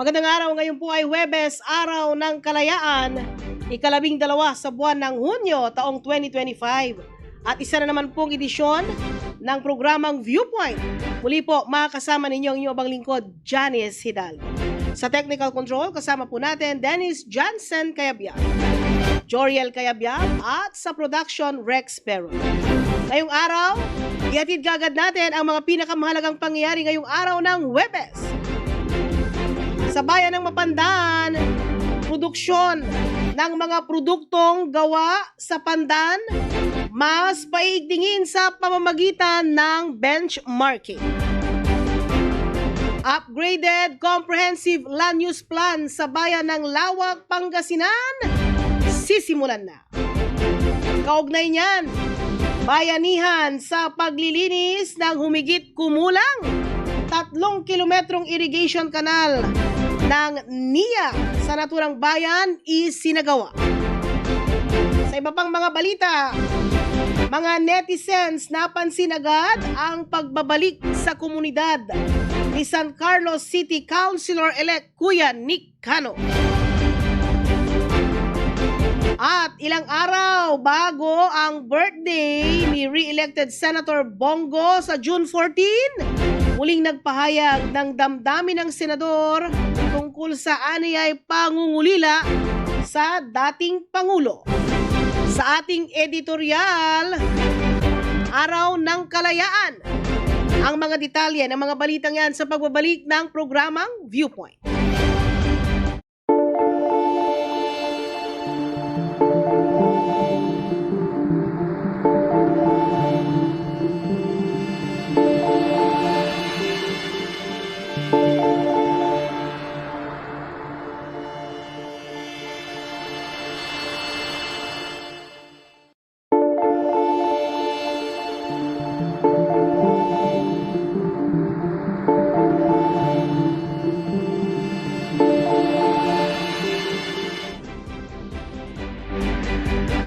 Magandang araw, ngayon po ay Huwebes, Araw ng Kalayaan, ika-12 sa buwan ng Hunyo, taong 2025. At isa na naman pong edisyon ng programang Viewpoint. Muli po, makakasama ninyo ang inyong abang lingkod, Janice Hidalgo. Sa technical control, kasama po natin Dennis Johnson Cayabyab, Joriel Cayabyab, at sa production, Rex Pero. Ngayong araw, ihatid kagad natin ang mga pinakamahalagang pangyayari ngayong araw ng Huwebes. Sa bayan ng Mapandan, produksyon ng mga produktong gawa sa pandan mas paigtingin sa pamamagitan ng benchmarking. Upgraded Comprehensive Land Use Plan sa bayan ng Lawag, Pangasinan, sisimulan na. Kaugnay niyan, bayanihan sa paglilinis ng humigit kumulang 3 kilometrong irrigation canal ng NIA sa naturang bayan isinagawa. Sa iba pang mga balita, mga netizens napansin agad ang pagbabalik sa komunidad ni San Carlos City Councilor-elect Kuya Nick Cano. At ilang araw bago ang birthday ni re-elected Senator Bongo sa June 14, muling nagpahayag ng damdamin ng senador tungkol sa aniyay pangungulila sa dating Pangulo. Sa ating editorial, Araw ng Kalayaan, ang mga detalye ng mga balitang yan sa pagbabalik ng programang Viewpoint.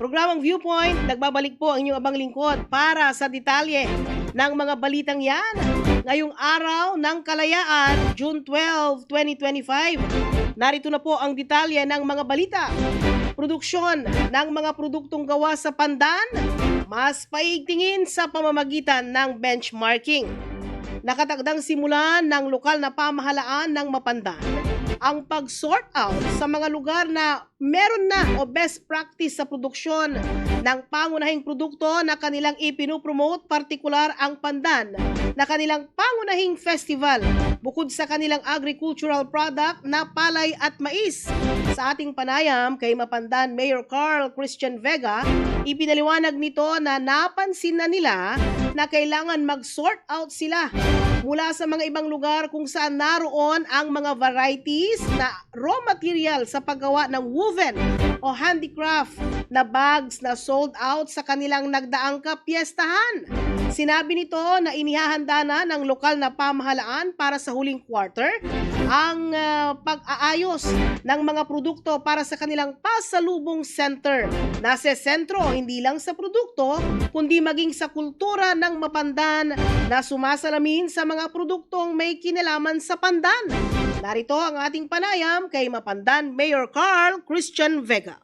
Programang Viewpoint, nagbabalik po ang inyong abang lingkod para sa detalye ng mga balitang yan. Ngayong araw ng Kalayaan, June 12, 2025. Narito na po ang detalye ng mga balita. Produksyon ng mga produktong gawa sa pandan, mas paigtingin sa pamamagitan ng benchmarking. Nakatakdang simulan ng lokal na pamahalaan ng Mapandan ang pag-sort out sa mga lugar na meron na o best practice sa produksyon ng pangunahing produkto na kanilang ipinupromote, partikular ang pandan na kanilang pangunahing festival bukod sa kanilang agricultural product na palay at mais. Sa ating panayam kay Mapandan Mayor Carl Christian Vega, ipinaliwanag nito na napansin na nila na kailangan mag-sort out sila mula sa mga ibang lugar kung saan naroon ang mga varieties na raw material sa paggawa ng woven o handicraft na bags na sold out sa kanilang nagdaang kapiestahan. Sinabi nito na inihahanda na ng lokal na pamahalaan para sa huling quarter ang pag-aayos ng mga produkto para sa kanilang pasalubong center. Nasa sentro hindi lang sa produkto kundi maging sa kultura ng Mapandan na sumasalamin sa mga produktong may kinalaman sa pandan. Narito ang ating panayam kay Mapandan Mayor Carl Christian Vega.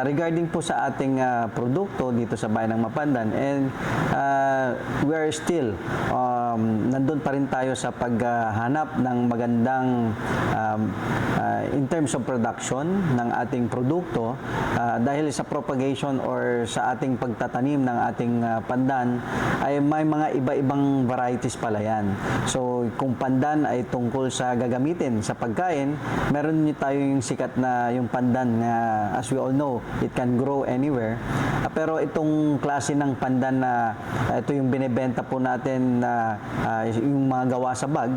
Regarding po sa ating produkto dito sa bayan ng Mapandan, and we are still nandun pa rin tayo sa paghanap ng magandang in terms of production ng ating produkto dahil sa propagation or sa ating pagtatanim ng ating pandan ay may mga iba-ibang varieties pala yan. So kung pandan ay tungkol sa gagamitin sa pagkain, meron tayo yung sikat na yung pandan na as we all know, it can grow anywhere. Pero itong klase ng pandan na ito yung binebenta po natin na yung mga gawa sa bag,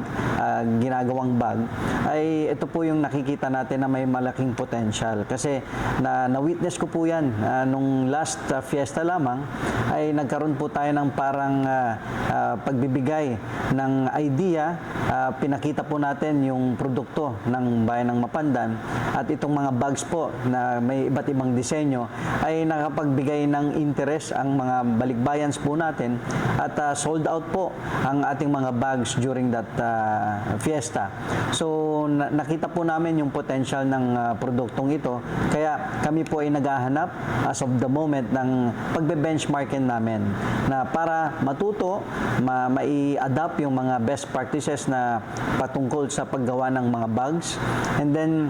ginagawang bag, ay ito po yung nakikita natin na may malaking potential. Kasi na-witness ko po yan nung last fiesta lamang, ay nagkaroon po tayo ng parang pagbibigay ng idea, pinakita po natin yung produkto ng bayan ng Mapandan at itong mga bags po na may iba't ibang problemang disenyo ay nakapagbigay ng interest ang mga balikbayans po natin at sold out po ang ating mga bags during that fiesta. So nakita po namin yung potential ng produktong ito, kaya kami po ay naghahanap as of the moment ng pagbe-benchmarkin namin na para matuto, mai-adapt yung mga best practices na patungkol sa paggawa ng mga bags. And then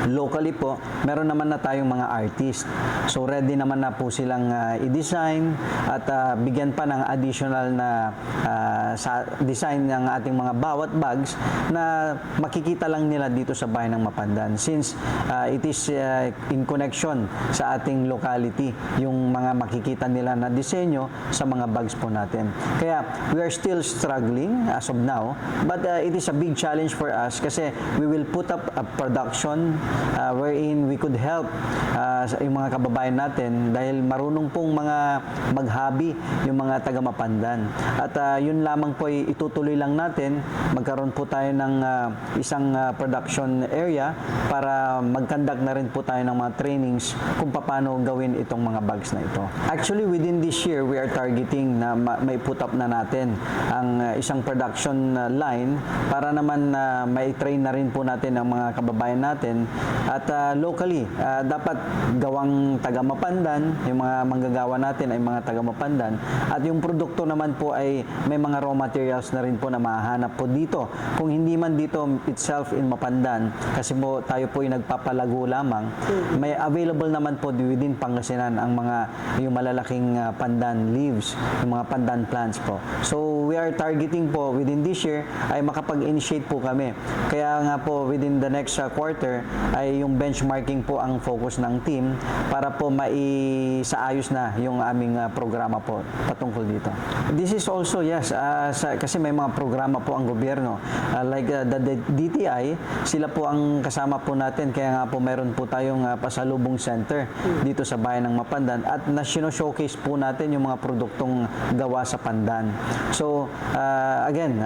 locally po, meron naman na tayong mga artist. So ready naman na po silang i-design at bigyan pa ng additional na sa design ng ating mga bawat bags na makikita lang nila dito sa bayan ng Mapandan, since it is in connection sa ating locality yung mga makikita nila na disenyo sa mga bags po natin. Kaya we are still struggling as of now, but it is a big challenge for us kasi we will put up a production wherein we could help yung mga kababayan natin dahil marunong pong mga mag-hobby yung mga taga Mapandan. At yun lamang po ay itutuloy lang natin, magkaroon po tayo ng isang production area para mag-conduct na rin po tayo ng mga trainings kung paano gawin itong mga bags na ito. Actually, within this year, we are targeting na may put up na natin ang isang production line para naman may train na rin po natin ang mga kababayan natin. At locally, dapat gawang taga Mapandan, yung mga manggagawa natin ay mga taga Mapandan. At yung produkto naman po ay may mga raw materials na rin po na mahanap po dito. Kung hindi man dito itself in Mapandan, kasi po tayo po ay nagpapalago lamang, may available naman po within Pangasinan ang mga yung malalaking pandan leaves, yung mga pandan plants po. So we are targeting po within this year ay makapag-initiate po kami. Kaya nga po within the next quarter ay yung benchmarking po ang focus ng team para po maisaayos na yung aming programa po patungkol dito. This is also, yes, kasi may mga programa po ang gobyerno. Like the DTI, sila po ang kasama po natin, kaya nga po meron po tayong pasalubong center dito sa bayan ng Mapandan at na-showcase po natin yung mga produktong gawa sa pandan. So, again,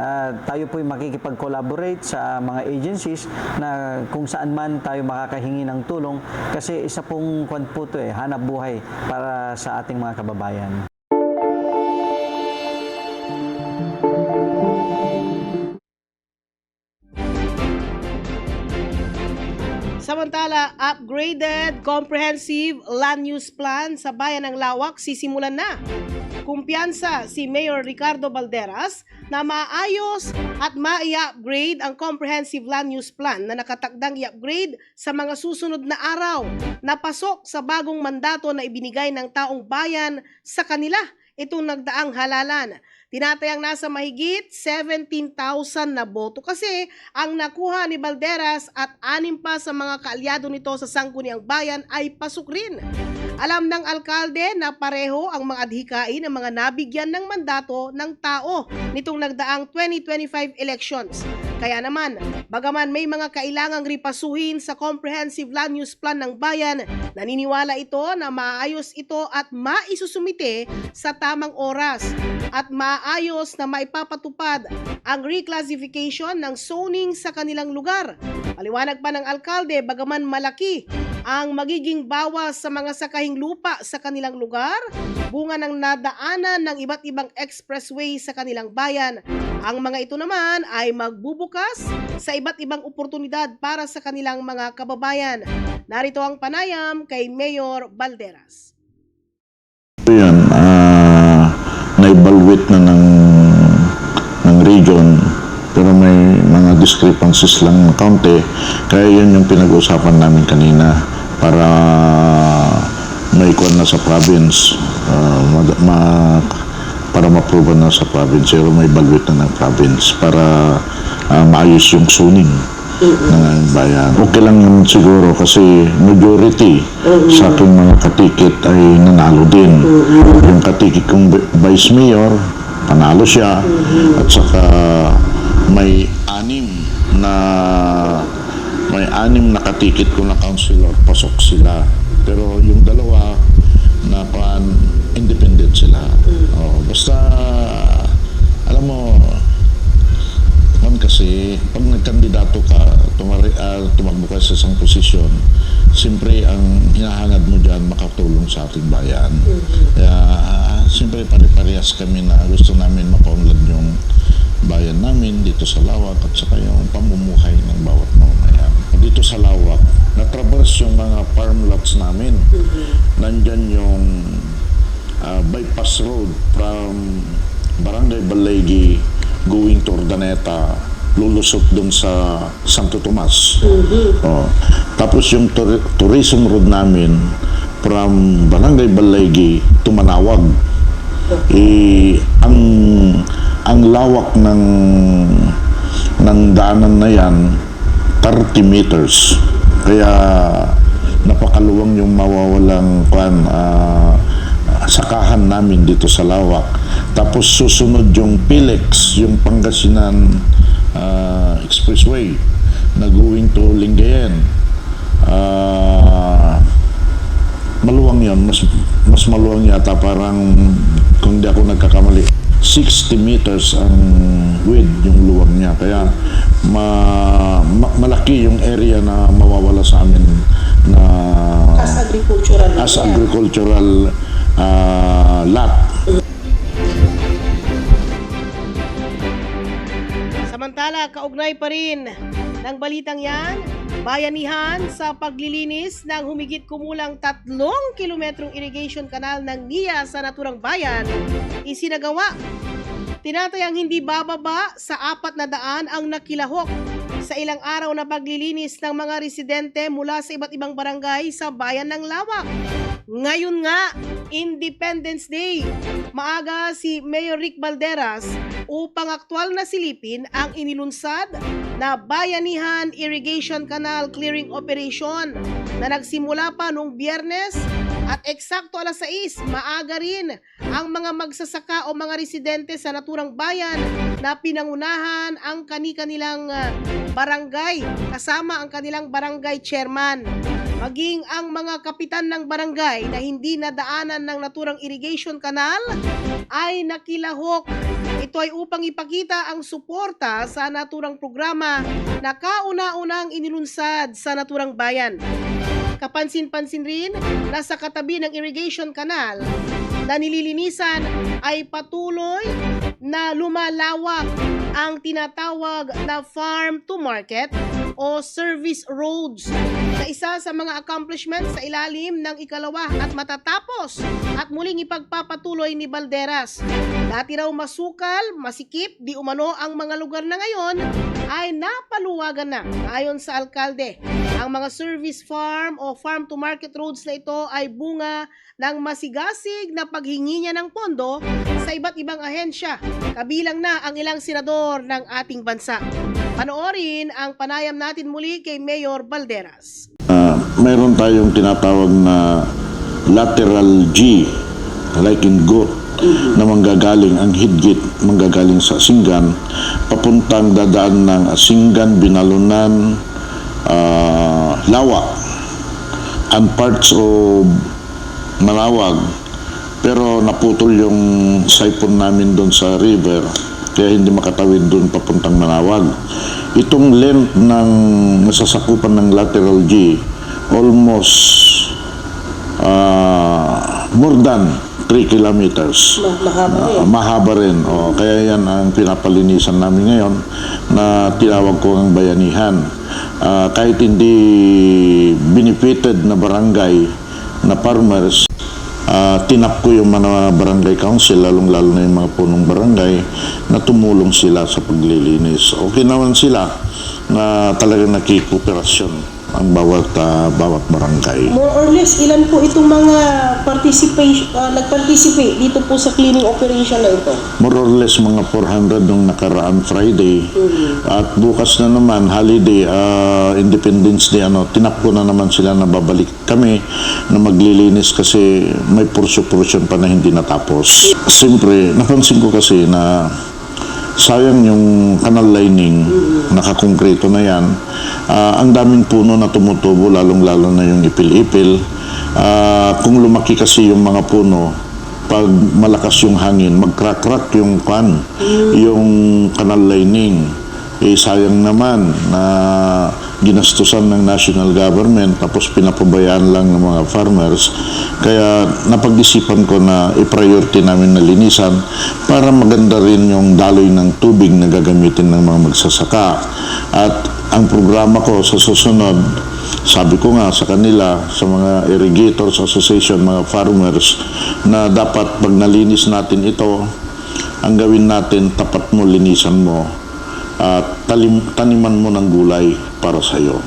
tayo po yung makikipag-collaborate sa mga agencies na kung saan man tayo makakahingi ng tulong kasi isa pong hanap buhay para sa ating mga kababayan. Samantala, upgraded comprehensive land use plan sa bayan ng Lawak sisimulan na. Kumpiyansa si Mayor Ricardo Balderas na maayos at mai-upgrade ang comprehensive land use plan na nakatakdang i-upgrade sa mga susunod na araw na pasok sa bagong mandato na ibinigay ng taong bayan sa kanila itong nagdaang halalan. Tinatayang nasa mahigit 17,000 na boto kasi ang nakuha ni Balderas at 6 pa sa mga kaalyado nito sa Sangguniang Bayan ay pasok rin. Alam ng alkalde na pareho ang mga adhikain ng mga nabigyan ng mandato ng tao nitong nagdaang 2025 elections. Kaya naman, bagaman may mga kailangang ripasuhin sa comprehensive land use plan ng bayan, naniniwala ito na maayos ito at maisusumite sa tamang oras at maayos na maipapatupad ang reclassification ng zoning sa kanilang lugar. Paliwanag pa ng alkalde, bagaman malaki ang magiging bawas sa mga sakahing lupa sa kanilang lugar, bunga ng nadaanan ng iba't ibang expressway sa kanilang bayan. Ang mga ito naman ay magbubukas sa iba't ibang oportunidad para sa kanilang mga kababayan. Narito ang panayam kay Mayor Balderas. Yan, na-evaluate na ng region, pero may mga discrepancies lang ng kaunti, kaya yun yung pinag-uusapan namin kanina para maikuan na sa province, para ma-approve na sa province, pero may evaluate na ng province para maayos yung zoning ng bayan. Okay lang yun siguro kasi majority sa aking mga katikit ay nanalo din. Yung katikit kong vice mayor, panalo siya, at saka may anim na katikit ko na councilor, pasok sila. Pero yung dalawa na independent sila. Basta alam mo, kasi pag nagkandidato ka, tumakbo ka sa isang posisyon, siyempre ang hinahangad mo makatulong sa ating bayan. Kaya siyempre pare-parehas kami na gusto namin mapaunlad yung bayan namin dito sa Lawak at saka yung pamumuhay ng bawat mamamayan. Dito sa Lawak, natraverse yung mga farm lots namin. Nandyan yung bypass road from Barangay Balaygi going to Urdaneta, lulusot dun sa Santo Tomas. Tapos yung tourism road namin from Barangay Balaygi to Manawag. Ang lawak ng daanan na yan 30 meters. Kaya napakaluwang yung mawawalang sakahan namin dito sa Lawak. Tapos susunod yung PILEX, yung Pangasinan Expressway na going to Lingayen. Maluwang yun, mas maluwang yata, parang kung di ako nagkakamali 60 meters ang width yung luwang niya. Kaya malaki yung area na mawawala sa amin na as agricultural lot. Samantala, kaugnay pa rin ng balitang yan, bayanihan sa paglilinis ng humigit kumulang 3 kilometrong irrigation canal ng NIA sa naturang bayan isinagawa. Tinatayang hindi bababa sa 400 ang nakilahok sa ilang araw na paglilinis ng mga residente mula sa iba't ibang barangay sa bayan ng Lawak. Ngayon nga, Independence Day, maaga si Mayor Rick Balderas upang aktwal na silipin ang inilunsad na Bayanihan Irrigation Canal Clearing Operation na nagsimula pa noong Biyernes at eksakto alas 6, maaga rin ang mga magsasaka o mga residente sa naturang bayan na pinangunahan ang kanilang barangay kasama ang kanilang barangay chairman. Maging ang mga kapitan ng barangay na hindi nadaanan ng naturang irrigation canal ay nakilahok. Ito ay upang ipakita ang suporta sa naturang programa na kauna-unang inilunsad sa naturang bayan. Kapansin-pansin rin na sa katabi ng irrigation canal na nililinisan ay patuloy na lumalawak ang tinatawag na farm to market o service roads na isa sa mga accomplishments sa ilalim ng ikalawa at matatapos at muling ipagpapatuloy ni Balderas. Dati raw masukal, masikip, di umano ang mga lugar na ngayon ay napaluwagan na ayon sa alkalde. Ang mga service farm o farm to market roads na ito ay bunga ng masigasig na paghingi niya ng pondo sa iba't ibang ahensya, kabilang na ang ilang senador ng ating bansa. Panoorin ang panayam natin muli kay Mayor Balderas. Mayroon tayong tinatawag na lateral G, like in goat, na manggagaling ang hidgit, manggagaling sa Asinggan, papuntang dadaan ng Asinggan, Binalunan, Lawak, and parts of Manawag. Pero naputol yung saipon namin doon sa river, kaya hindi makatawid doon papuntang Manawag. Itong length ng nasasakupan ng lateral G, almost more than 3 kilometers. Mahaba rin. Kaya yan ang pinapalinisan namin ngayon na tinawag ko ang bayanihan. Kahit hindi benefited na barangay na farmers, tinap ko yung mga barangay council, lalong-lalo na yung mga punong barangay, na tumulong sila sa paglilinis. Okay naman sila na talagang nakikooperasyon ang bawat barangay. More or less, ilan po itong mga nag-participate dito po sa cleaning operation na ito? More or less mga 400 nung nakaraan Friday. At bukas na naman, holiday, Independence Day, tinap ko na naman sila na babalik kami na maglilinis kasi may porsyon pa na hindi natapos. Siyempre, napansin ko kasi na sayang yung canal lining, nakakongkreto na yan. Ang daming puno na tumutubo, lalong-lalo na yung ipil-ipil. Kung lumaki kasi yung mga puno, pag malakas yung hangin, mag-crack-crack yung canal lining. sayang naman na ginastusan ng national government tapos pinapabayaan lang ng mga farmers. Kaya napag-isipan ko na i-priority namin na linisan para maganda rin yung daloy ng tubig na gagamitin ng mga magsasaka. At ang programa ko sa susunod, sabi ko nga sa kanila, sa mga irrigators association, mga farmers, na dapat pag nalinis natin ito, ang gawin natin, tapat mo, linisan mo, at taniman mo ng gulay para sa iyo.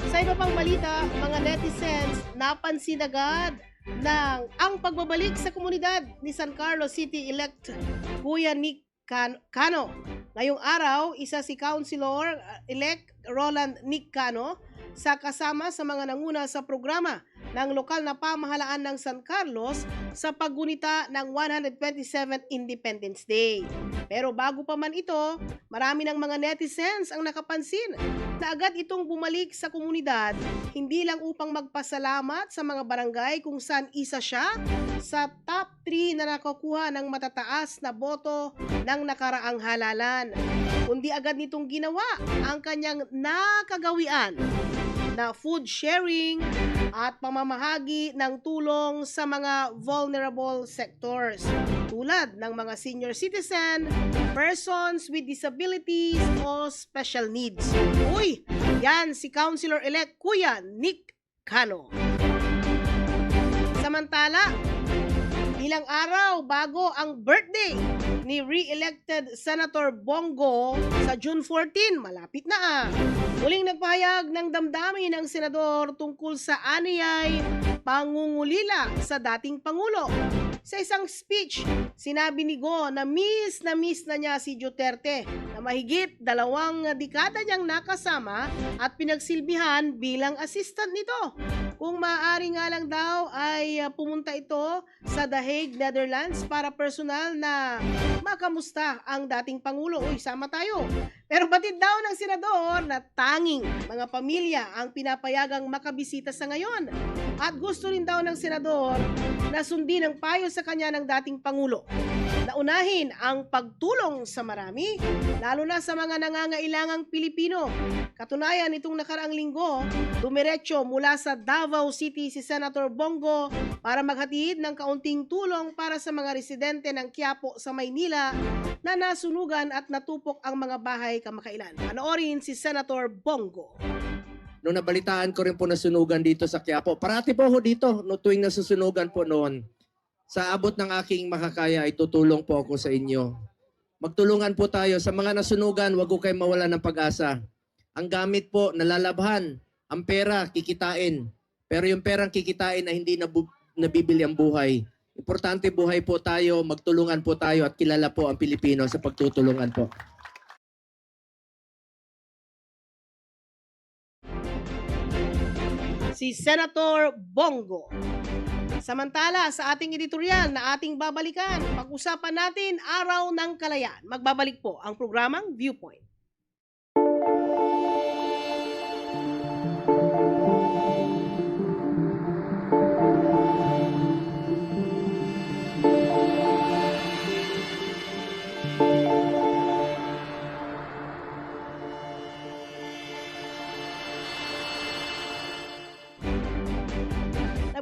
Sa iba pang balita, mga netizens napansin agad ng ang pagbabalik sa komunidad ni San Carlos City-elect Kuya Nick Cano. Ngayong araw, isa si Councilor-elect Roland Nick Cano sa kasama sa mga nanguna sa programa ng lokal na pamahalaan ng San Carlos sa paggunita ng 127th Independence Day. Pero bago pa man ito, marami ng mga netizens ang nakapansin na agad itong bumalik sa komunidad, hindi lang upang magpasalamat sa mga barangay kung saan isa siya sa top 3 na nakakuha ng matataas na boto ng nakaraang halalan, kundi agad nitong ginawa ang kanyang nakagawian na food sharing at pamamahagi ng tulong sa mga vulnerable sectors tulad ng mga senior citizen, persons with disabilities o special needs. Uy, yan si Councilor-elect Kuya Nick Cano. Samantala, ilang araw bago ang birthday ni re-elected Senator Bongo sa June 14, malapit na muling nagpahayag ng damdamin ng senador tungkol sa aniyay pangungulila sa dating Pangulo. Sa isang speech, sinabi ni Go na miss na niya si Duterte na mahigit 2 dekada niyang nakasama at pinagsilbihan bilang assistant nito. Kung maaari nga lang daw ay pumunta ito sa The Hague, Netherlands para personal na makamusta ang dating Pangulo. Uy, sama tayo. Pero batid daw ng senador na tanging mga pamilya ang pinapayagang makabisita sa ngayon. At gusto rin daw ng senador na sundin ang payo sa kanya ng dating Pangulo. Naunahin ang pagtulong sa marami, lalo na sa mga nangangailangang Pilipino. Katunayan, itong nakaraang linggo, dumiretso mula sa Davao City si Senator Bongo para maghatid ng kaunting tulong para sa mga residente ng Quiapo sa Maynila na nasunugan at natupok ang mga bahay kamakailan. Panoorin si Senator Bongo. Noong nabalitaan ko rin po nasunugan dito sa Quiapo. Parati po ako dito no tuwing nasusunugan po noon. Sa abot ng aking makakaya ay tutulong po ako sa inyo. Magtulungan po tayo. Sa mga nasunugan, wag ko kayo mawala ng pag-asa. Ang gamit po, nalalabhan. Ang pera, kikitain. Pero yung perang kikitain ay hindi nabibili ang buhay. Importante buhay po tayo, magtulungan po tayo at kilala po ang Pilipino sa pagtutulungan po. Si Senator Bongo. Samantala, sa ating editorial na ating babalikan, pag-usapan natin Araw ng Kalayaan. Magbabalik po ang programang Viewpoint.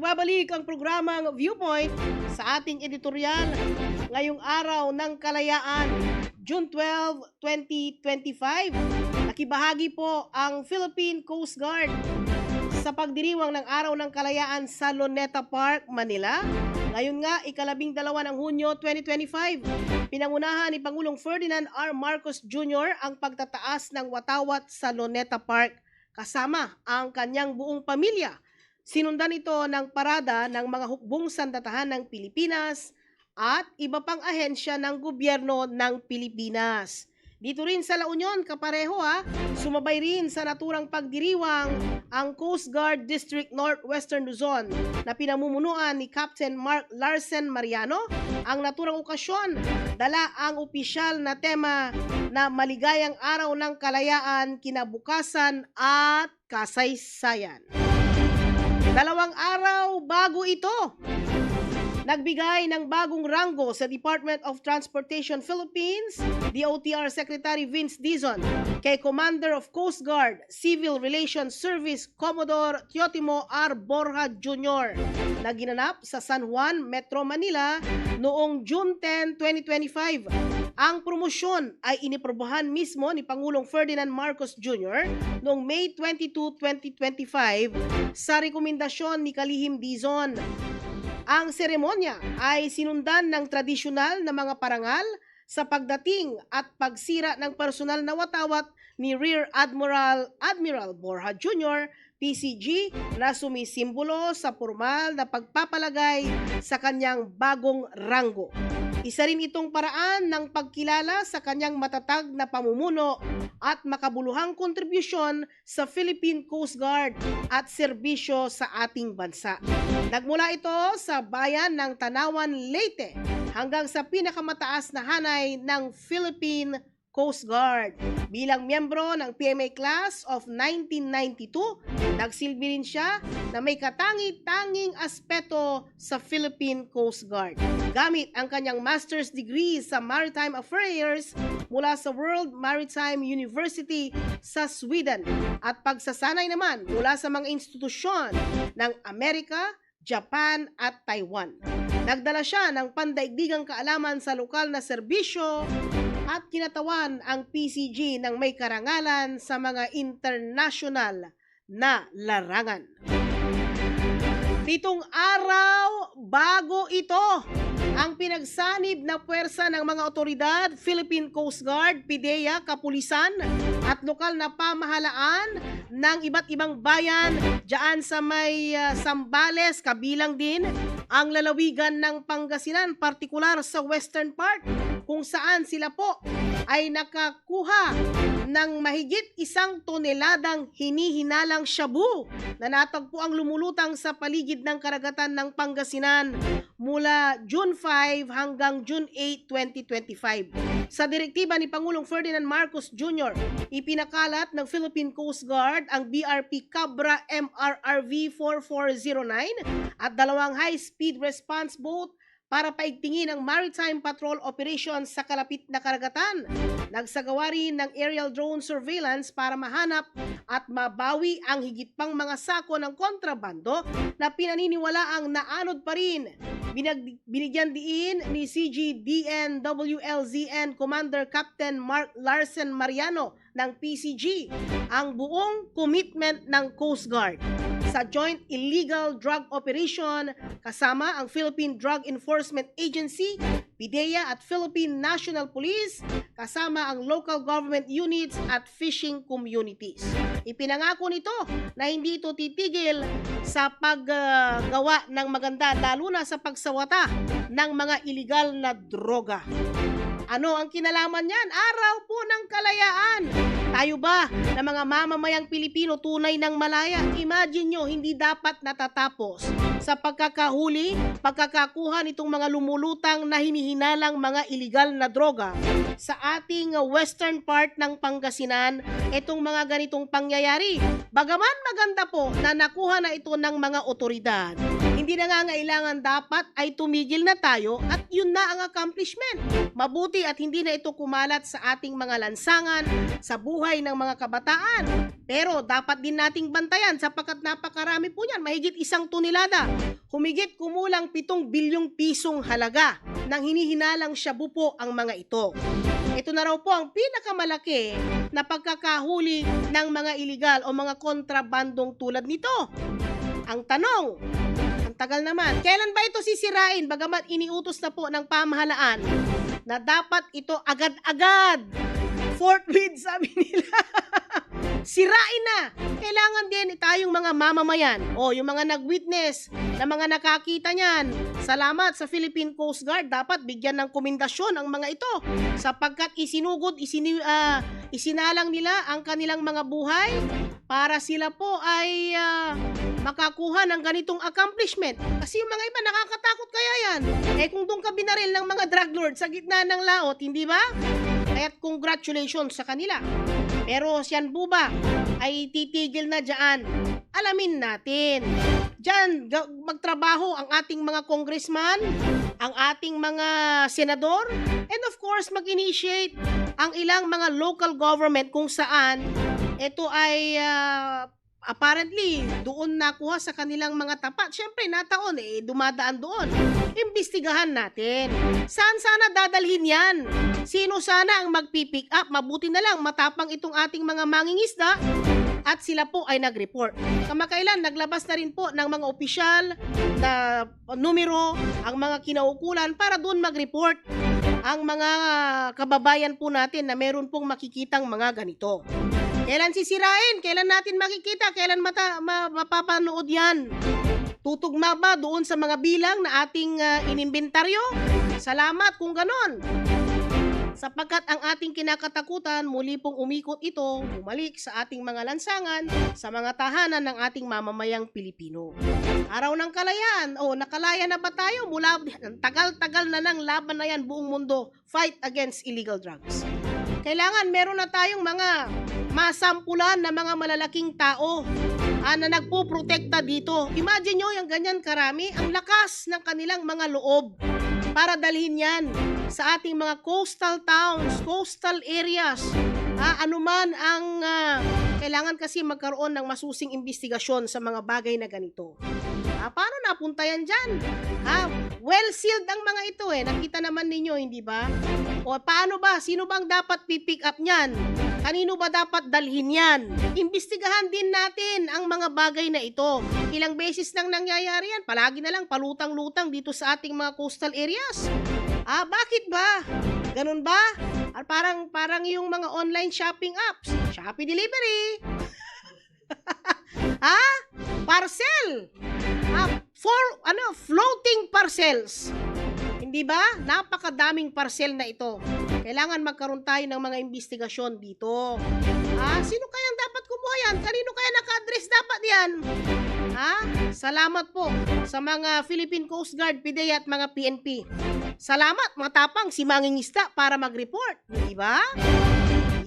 Nagbabalik ang programang Viewpoint sa ating editorial ngayong Araw ng Kalayaan, June 12, 2025. Nakibahagi po ang Philippine Coast Guard sa pagdiriwang ng Araw ng Kalayaan sa Luneta Park, Manila. Ngayon nga, 12 ng Hunyo 2025, pinangunahan ni Pangulong Ferdinand R. Marcos Jr. ang pagtataas ng watawat sa Luneta Park kasama ang kanyang buong pamilya. Sinundan ito ng parada ng mga hukbong sandatahan ng Pilipinas at iba pang ahensya ng gobyerno ng Pilipinas. Dito rin sa La Union, kapareho sumabay rin sa naturang pagdiriwang ang Coast Guard District Northwestern Luzon na pinamumunuan ni Captain Mark Larsen Mariano. Ang naturang okasyon, dala ang opisyal na tema na Maligayang Araw ng Kalayaan, Kinabukasan at Kasaysayan. 2 araw bago ito, nagbigay ng bagong ranggo sa Department of Transportation Philippines, DOTR Secretary Vince Dizon, kay Commander of Coast Guard Civil Relations Service Commodore Teotimo R. Borja Jr. na ginanap sa San Juan, Metro Manila noong June 10, 2025. Ang promosyon ay iniprobahan mismo ni Pangulong Ferdinand Marcos Jr. noong May 22, 2025 sa rekomendasyon ni Kalihim Dizon. Ang seremonya ay sinundan ng tradisyonal na mga parangal sa pagdating at pagsira ng personal na watawat ni Rear Admiral Borja Jr., PCG, na sumisimbolo sa formal na pagpapalagay sa kanyang bagong ranggo. Isa rin itong paraan ng pagkilala sa kanyang matatag na pamumuno at makabuluhang kontribusyon sa Philippine Coast Guard at serbisyo sa ating bansa. Nagmula ito sa bayan ng Tanawan, Leyte hanggang sa pinakamataas na hanay ng Philippine Coast Guard. Bilang miyembro ng PMA Class of 1992, nagsilbi rin siya na may katangi-tanging aspeto sa Philippine Coast Guard. Gamit ang kanyang master's degree sa Maritime Affairs mula sa World Maritime University sa Sweden at pagsasanay naman mula sa mga institusyon ng Amerika, Japan at Taiwan. Nagdala siya ng pandaigdigang kaalaman sa lokal na serbisyo at kinatawan ang PCG ng may karangalan sa mga international na larangan. 7 araw bago ito, ang pinagsanib na puwersa ng mga otoridad, Philippine Coast Guard, PIDEA, kapulisan at lokal na pamahalaan ng iba't ibang bayan diyan sa may Zambales, kabilang din ang lalawigan ng Pangasinan, partikular sa western part, kung saan sila po ay nakakuha ng mahigit 1 toneladang hinihinalang shabu na natagpo ang lumulutang sa paligid ng karagatan ng Pangasinan mula June 5 hanggang June 8, 2025. Sa direktiba ni Pangulong Ferdinand Marcos Jr., ipinakalat ng Philippine Coast Guard ang BRP Cabra MRRV 4409 at 2 high-speed response boat para paigtingin ang maritime patrol operations sa kalapit na karagatan. Nagsagawa rin ng aerial drone surveillance para mahanap at mabawi ang higit pang mga sako ng kontrabando na pinaniniwalaang naanod pa rin. Binigyan din ni CGDN WLZN Commander Captain Mark Larsen Mariano ng PCG ang buong commitment ng Coast Guard sa Joint Illegal Drug Operation kasama ang Philippine Drug Enforcement Agency, PIDEA at Philippine National Police kasama ang local government units at fishing communities. Ipinangako nito na hindi ito titigil sa paggawa ng maganda lalo na sa pagsawata ng mga iligal na droga. Ano ang kinalaman niyan? Araw po ng kalayaan. Tayo ba na mga mamamayang Pilipino tunay ng malaya? Imagine nyo, hindi dapat natatapos sa pagkakahuli, pagkakakuha nitong mga lumulutang na hinihinalang mga iligal na droga sa ating western part ng Pangasinan, itong mga ganitong pangyayari. Bagaman maganda po na nakuha na ito ng mga otoridad, hindi na nga ngailangan dapat ay tumigil na tayo at yun na ang accomplishment. Mabuti at hindi na ito kumalat sa ating mga lansangan, sa buhay ng mga kabataan. Pero dapat din nating bantayan sapagkat napakarami po yan, mahigit 1 tonelada. Humigit kumulang 7 bilyong pisong halaga ng hinihinalang shabu po ang mga ito. Ito na raw po ang pinakamalaki na pagkakahuli ng mga iligal o mga kontrabandong tulad nito. Ang tanong, ang tagal naman, kailan ba ito sisirain bagamat iniutos na po ng pamahalaan na dapat ito agad-agad forthwith, sabi nila. Sirain na. Kailangan din tayong mga mamamayan o yung mga nag-witness na mga nakakita niyan. Salamat sa Philippine Coast Guard. Dapat bigyan ng komendasyon ang mga ito sapagkat isinalang nila ang kanilang mga buhay para sila po ay makakuha ng ganitong accomplishment. Kasi yung mga iba nakakatakot kaya yan. Kung doon ka binaril ng mga drug lord sa gitna ng laot, hindi ba? Kaya't congratulations sa kanila. Pero siyan po ba ay titigil na dyan? Alamin natin. Diyan, magtrabaho ang ating mga congressman, ang ating mga senador, and of course, mag-initiate ang ilang mga local government kung saan ito ay apparently doon nakuha sa kanilang mga tapat. Siyempre, nataon dumadaan doon. Imbestigahan natin. Saan sana dadalhin yan? Sino sana ang magpipick up? Mabuti na lang matapang itong ating mga mangingisda at sila po ay nag-report. Kamakailan, naglabas na rin po ng mga opisyal na numero ang mga kinaukulan para doon mag-report ang mga kababayan po natin na meron pong makikitang mga ganito. Kailan sisirain? Kailan natin makikita? Kailan mapapanood yan? Tutugma ba doon sa mga bilang na ating inimbentaryo? Salamat kung ganon. Sapagkat ang ating kinakatakutan, muli pong umikot ito, bumalik sa ating mga lansangan, sa mga tahanan ng ating mamamayang Pilipino. Araw ng kalayaan, nakalaya na ba tayo? Mula, tagal-tagal na ng laban na yan buong mundo, fight against illegal drugs. Kailangan meron na tayong mga masampulan na mga malalaking tao na nagpuprotekta dito. Imagine nyo yung ganyan karami, ang lakas ng kanilang mga loob para dalhin yan sa ating mga coastal towns, coastal areas. Anuman ang kailangan kasi magkaroon ng masusing investigasyon sa mga bagay na ganito. Paano napunta yan dyan? Well-sealed ang mga ito Nakita naman ninyo, hindi ba? O paano ba? Sino bang dapat pipick up niyan? Kanino ba dapat dalhin yan? Imbestigahan din natin ang mga bagay na ito. Ilang beses nang nangyayari yan, palagi na lang palutang-lutang dito sa ating mga coastal areas. Bakit ba? Ganun ba? Parang yung mga online shopping apps, Shopee Delivery. Parcel. Floating parcels. Hindi ba? Napakadaming parcel na ito. Kailangan magkaroon tayo ng mga investigasyon dito. Sino kayang dapat kumuha yan? Kanino kaya naka-address dapat yan? Salamat po sa mga Philippine Coast Guard, PIDEA at mga PNP. Salamat, matapang si mangingisda para mag-report. Hindi ba?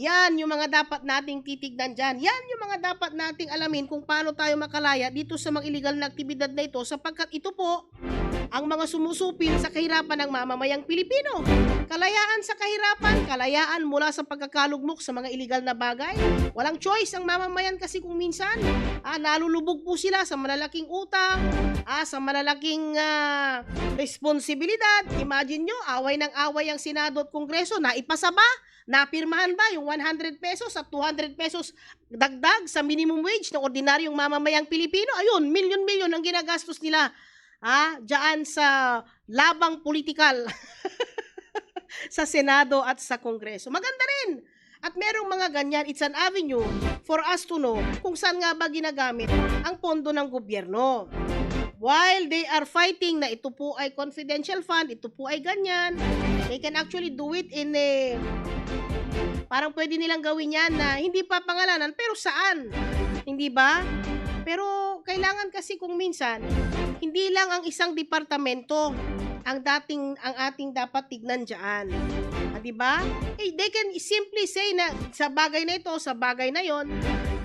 Yan yung mga dapat nating titignan dyan. Yan yung mga dapat nating alamin kung paano tayo makalaya dito sa mga illegal na aktibidad na ito sapagkat ito po ang mga sumusupil sa kahirapan ng mamamayang Pilipino. Kalayaan sa kahirapan, kalayaan mula sa pagkakalugmok sa mga illegal na bagay. Walang choice ang mamamayan kasi kung minsan nalulubog po sila sa malalaking utang, sa malalaking responsibilidad. Imagine nyo, away ng away ang Senado at Kongreso, naipasa ba? Napirmahan ba yung 100 pesos at 200 pesos dagdag sa minimum wage ng ordinaryong mamamayang Pilipino? Ayun, milyon-milyon ang ginagastos nila diyan sa labang politikal sa Senado at sa Kongreso. Maganda rin. At merong mga ganyan, it's an avenue for us to know kung saan nga ba ginagamit ang pondo ng gobyerno. While they are fighting na ito po ay confidential fund, ito po ay ganyan, they can actually do it in parang pwede nilang gawin yan na hindi pa pangalanan, pero saan? Hindi ba? Pero kailangan kasi kung minsan, hindi lang ang isang departamento ang ating dapat tignan diyan. Di ba? They can simply say na sa bagay na ito, sa bagay na yon,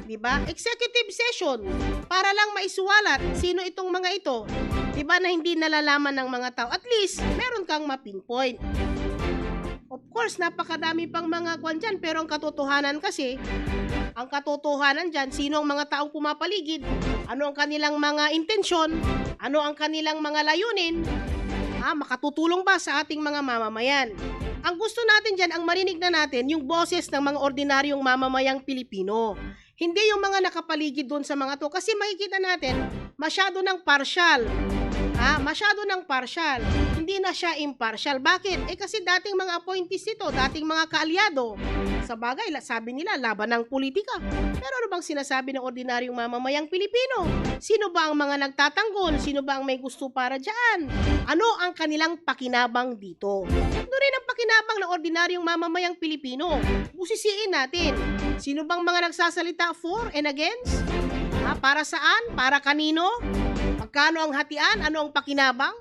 di ba? Executive session para lang maisuwalat sino itong mga ito. Di ba na hindi nalalaman ng mga tao. At least meron kang ma-pinpoint. Of course, napakadami pang mga kwan dyan, pero ang katotohanan kasi, ang katotohanan dyan, sino ang mga taong pumapaligid, ano ang kanilang mga intensyon, ano ang kanilang mga layunin, makatutulong ba sa ating mga mamamayan. Ang gusto natin dyan, ang marinig na natin, yung boses ng mga ordinaryong mamamayang Pilipino. Hindi yung mga nakapaligid doon sa mga to. Kasi makikita natin, masyado ng partial. Masyado ng partial. Hindi na siya impartial. Bakit? Kasi dating mga appointees ito, dating mga kaalyado. Sa bagay, sabi nila, laban ng politika. Pero ano bang sinasabi ng ordinaryong mamamayang Pilipino? Sino ba ang mga nagtatanggol? Sino ba ang may gusto para dyan? Ano ang kanilang pakinabang dito? Ano rin ang pakinabang ng ordinaryong mamamayang Pilipino? Busisiin natin. Sino bang mga nagsasalita for and against? Para saan? Para kanino? Magkano ang hatian? Ano ang pakinabang?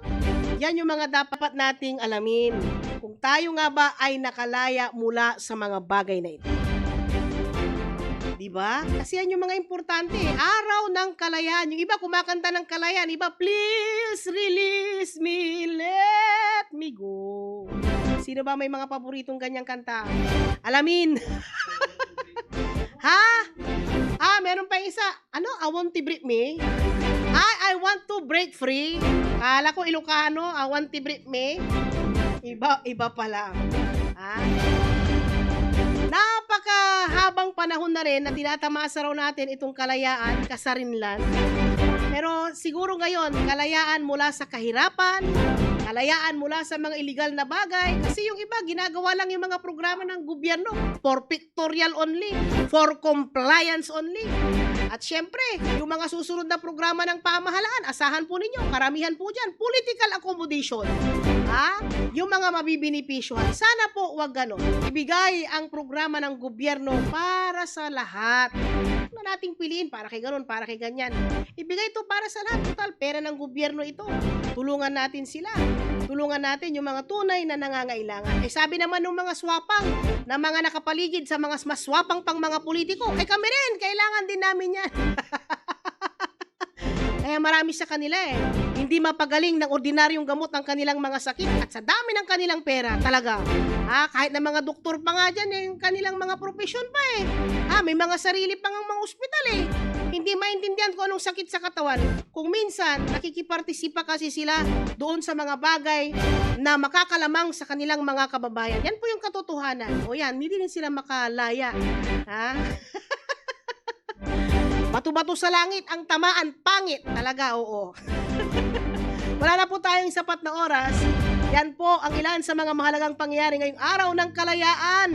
Yan yung mga dapat nating alamin. Kung tayo nga ba ay nakalaya mula sa mga bagay na ito. Di ba? Kasi yan yung mga importante. Araw ng kalayaan. Yung iba kumakanta ng kalayaan. Iba, please release me, let me go. Sino ba may mga paboritong ganyang kanta? Alamin. Ha? Meron pa isa. Ano? I want to break me? I want to break free. Kala ko Ilocano, I want to break me. Iba pala. Napakahabang panahon na rin na tinatamasa raw natin itong kalayaan, kasarinlan. Pero siguro ngayon, kalayaan mula sa kahirapan, kalayaan mula sa mga illegal na bagay. Kasi yung iba, ginagawa lang yung mga programa ng gobyerno for pictorial only, for compliance only. At syempre, yung mga susunod na programa ng pamahalaan, asahan po ninyo, karamihan po dyan, political accommodation. Yung mga mabibinipisyohan. Sana po wag ganon. Ibigay ang programa ng gobyerno para sa lahat. Huwag na nating piliin para kay ganon, para kay ganyan. Ibigay ito para sa lahat. Total, pera ng gobyerno ito. Tulungan natin sila. Tulungan natin yung mga tunay na nangangailangan. Sabi naman ng mga swapang, na mga nakapaligid sa mga maswapang pang mga politiko, kami rin, kailangan din namin yan. Kaya marami sa kanila hindi mapagaling ng ordinaryong gamot ng kanilang mga sakit at sa dami ng kanilang pera talaga. Kahit na mga doktor pa nga dyan, yung kanilang mga profesyon pa may mga sarili pang ang mga ospital Hindi maintindihan kung anong sakit sa katawan. Kung minsan, nakikipartisipa kasi sila doon sa mga bagay na makakalamang sa kanilang mga kababayan. Yan po yung katotohanan. O yan, hindi din sila makalaya. Bato-bato sa langit, ang tamaan, pangit. Talaga, oo. Wala na po tayong sapat na oras. Yan po ang ilan sa mga mahalagang pangyayari ngayong araw ng kalayaan.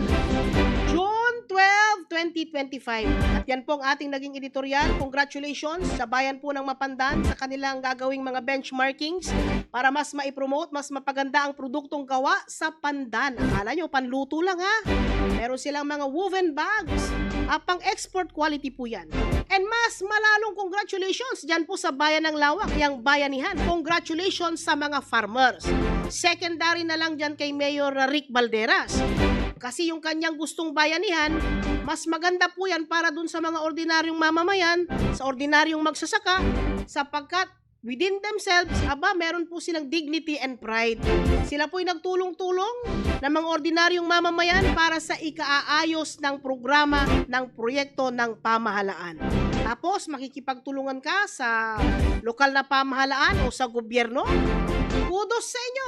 June 12, 2025. At yan po ang ating naging editorial. Congratulations sa bayan po ng Mapandan sa kanilang gagawing mga benchmarkings para mas maipromote, mas mapaganda ang produktong gawa sa Pandan. Akala nyo, panluto lang Meron silang mga woven bags. Pang-export quality po yan. And mas malalong congratulations dyan po sa bayan ng Lawak, yung bayanihan. Congratulations sa mga farmers. Secondary na lang dyan kay Mayor Rick Balderas. Kasi yung kanyang gustong bayanihan, mas maganda po yan para dun sa mga ordinaryong mamamayan, sa ordinaryong magsasaka, sapagkat within themselves, meron po silang dignity and pride. Sila po'y nagtulong-tulong ng mga ordinaryong mamamayan para sa ikaaayos ng programa ng proyekto ng pamahalaan. Tapos, makikipagtulungan ka sa lokal na pamahalaan o sa gobyerno. Kudos sa inyo.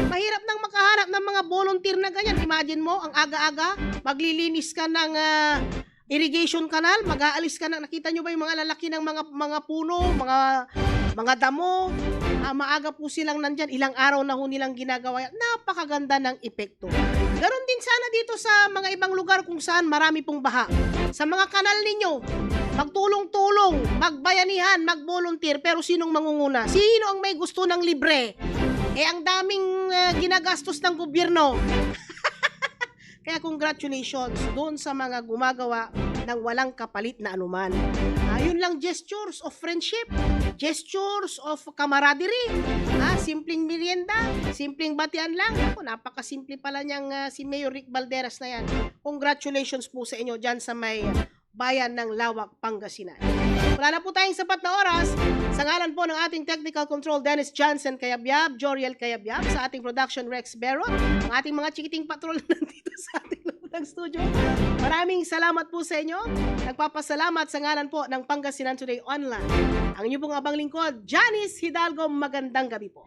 Mahirap nang makahanap ng mga volunteer na ganyan. Imagine mo, ang aga-aga, maglilinis ka ng irrigation canal, mag-aalis ka na, nakita nyo ba yung mga lalaki ng mga puno, mga damo, maaga po silang nandyan, ilang araw na ho nilang ginagawa yan. Napakaganda ng epekto. Ganon din sana dito sa mga ibang lugar kung saan marami pong baha. Sa mga kanal ninyo, magtulong-tulong, magbayanihan, mag-volunteer, pero sinong mangunguna? Sino ang may gusto ng libre? Ang daming ginagastos ng gobyerno. Kaya congratulations doon sa mga gumagawa ng walang kapalit na anuman. Yun lang, gestures of friendship, gestures of camaraderie, simpleng merienda, simpleng batian lang. Napakasimple pala niyang si Mayor Rick Balderas na yan. Congratulations po sa inyo dyan sa may bayan ng Lawak, Pangasinan. Wala na po tayong sapat na oras. Sa ngalan po ng ating technical control, Dennis Johnson Kayabyab, Joriel Kayabyab, sa ating production, Rex Berro, ang ating mga chikiting patrol nandito sa ating loob ng studio. Maraming salamat po sa inyo. Nagpapasalamat sa ngalan po ng Pangasinan Today Online. Ang inyo pong abang lingkod, Janice Hidalgo. Magandang gabi po.